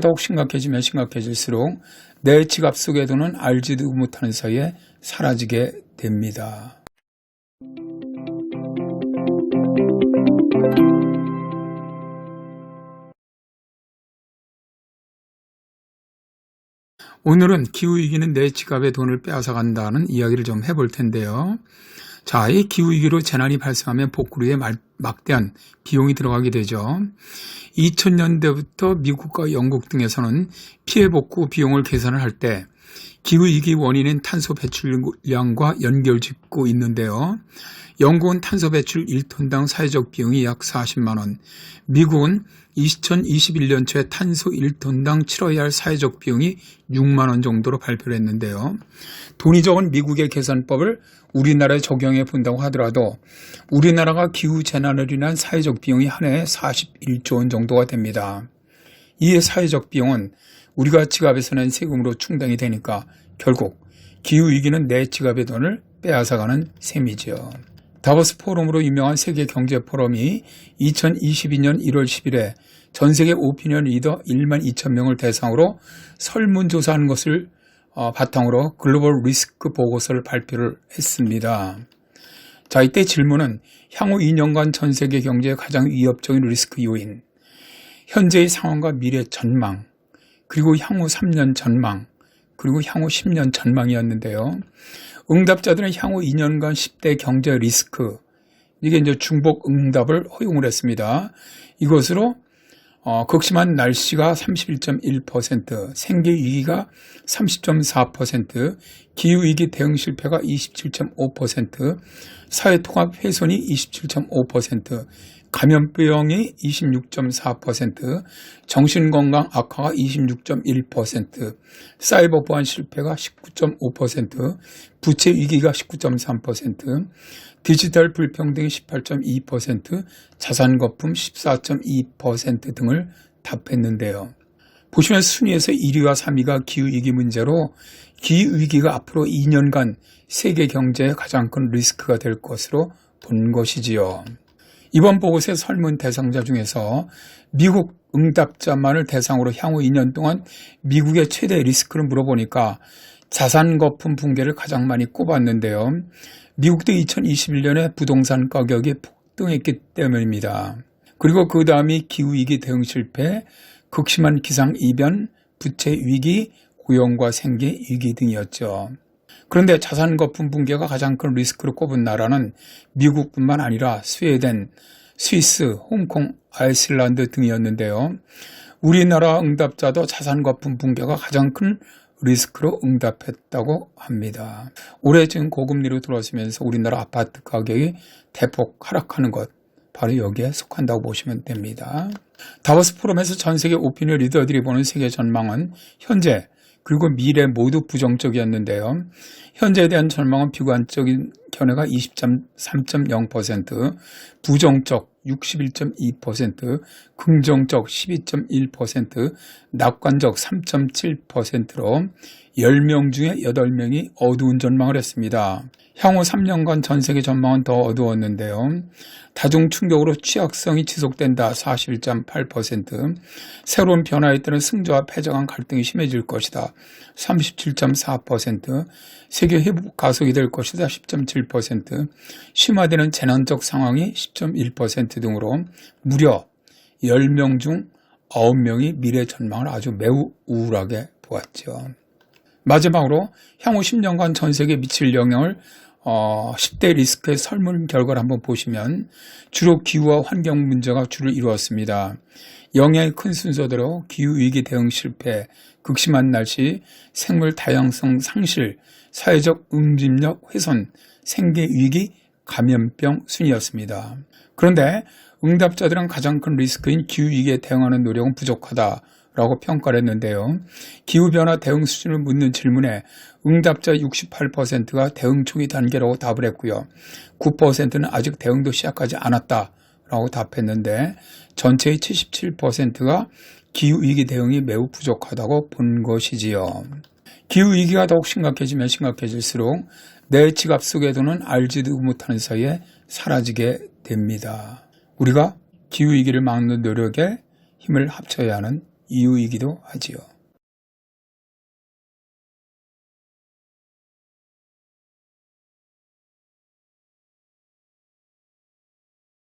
더욱 심각해지면 심각해질수록 내 지갑 속의 돈은 알지도 못하는 사이에 사라지게 됩니다. 오늘은 기후위기는 내 지갑의 돈을 빼앗아간다는 이야기를 좀 해볼 텐데요. 자, 이 기후위기로 재난이 발생하면 복구에 막대한 비용이 들어가게 되죠. 2000년대부터 미국과 영국 등에서는 피해 복구 비용을 계산을 할 때 기후위기 원인인 탄소 배출량과 연결짓고 있는데요. 영국은 탄소 배출 1톤당 사회적 비용이 약 40만 원, 미국은 2021년 초에 탄소 1톤당 치러야 할 사회적 비용이 6만 원 정도로 발표를 했는데요. 돈이 적은 미국의 계산법을 우리나라에 적용해 본다고 하더라도 우리나라가 기후재난으로 인한 사회적 비용이 한 해에 41조 원 정도가 됩니다. 이에 사회적 비용은 우리가 지갑에서 낸 세금으로 충당이 되니까 결국 기후위기는 내 지갑의 돈을 빼앗아가는 셈이죠. 다보스 포럼으로 유명한 세계경제포럼이 2022년 1월 10일에 전세계 오피니언 리더 1만 2천 명을 대상으로 설문조사한 것을 바탕으로 글로벌 리스크 보고서를 발표를 했습니다. 자, 이때 질문은 향후 2년간 전세계 경제의 가장 위협적인 리스크 요인, 현재의 상황과 미래 전망, 그리고 향후 3년 전망, 그리고 향후 10년 전망이었는데요. 응답자들은 향후 2년간 10대 경제 리스크, 이게 이제 중복 응답을 허용을 했습니다. 이것으로 극심한 날씨가 31.1%, 생계 위기가 30.4%, 기후위기 대응 실패가 27.5%, 사회통합 훼손이 27.5%, 감염병이 26.4%, 정신건강 악화가 26.1%, 사이버 보안 실패가 19.5%, 부채 위기가 19.3%, 디지털 불평등이 18.2%, 자산 거품 14.2% 등을 답했는데요. 보시면 순위에서 1위와 3위가 기후위기 문제로 기후위기가 앞으로 2년간 세계 경제의 가장 큰 리스크가 될 것으로 본 것이지요. 이번 보고서의 설문 대상자 중에서 미국 응답자만을 대상으로 향후 2년 동안 미국의 최대 리스크를 물어보니까 자산 거품 붕괴를 가장 많이 꼽았는데요. 미국도 2021년에 부동산 가격이 폭등했기 때문입니다. 그리고 그 다음이 기후위기 대응 실패, 극심한 기상이변, 부채 위기, 고용과 생계 위기 등이었죠. 그런데 자산 거품 붕괴가 가장 큰 리스크로 꼽은 나라는 미국뿐만 아니라 스웨덴, 스위스, 홍콩, 아이슬란드 등이었는데요. 우리나라 응답자도 자산 거품 붕괴가 가장 큰 리스크로 응답했다고 합니다. 올해 지금 고금리로 들어서면서 우리나라 아파트 가격이 대폭 하락하는 것, 바로 여기에 속한다고 보시면 됩니다. 다보스 포럼에서 전 세계 오피니언 리더들이 보는 세계 전망은 현재 그리고 미래 모두 부정적이었는데요. 현재에 대한 전망은 비관적인 견해가 23.0%, 부정적 61.2%, 긍정적 12.1%, 낙관적 3.7%로 10명 중에 8명이 어두운 전망을 했습니다. 향후 3년간 전 세계 전망은 더 어두웠는데요. 다중 충격으로 취약성이 지속된다 41.8%, 새로운 변화에 따른 승자와 패자 간 갈등이 심해질 것이다 37.4%, 세계 회복 가속이 될 것이다 10.7%, 심화되는 재난적 상황이 10.1% 등으로 무려 10명 중 9명이 미래 전망을 아주 매우 우울하게 보았죠. 마지막으로 향후 10년간 전 세계에 미칠 영향을 10대 리스크의 설문 결과를 한번 보시면 주로 기후와 환경 문제가 주를 이루었습니다. 영향이 큰 순서대로 기후위기 대응 실패, 극심한 날씨, 생물 다양성 상실, 사회적 응집력 훼손, 생계위기, 감염병 순이었습니다. 그런데 응답자들은 가장 큰 리스크인 기후위기에 대응하는 노력은 부족하다라고 평가를 했는데요. 기후변화 대응 수준을 묻는 질문에 응답자 68%가 대응 초기 단계라고 답을 했고요. 9%는 아직 대응도 시작하지 않았다라고 답했는데 전체의 77%가 기후위기 대응이 매우 부족하다고 본 것이지요. 기후위기가 더욱 심각해지면 심각해질수록 내 지갑 속의 돈은 알지도 못하는 사이에 사라지게 됩니다. 우리가 기후위기를 막는 노력에 힘을 합쳐야 하는 이유이기도 하지요.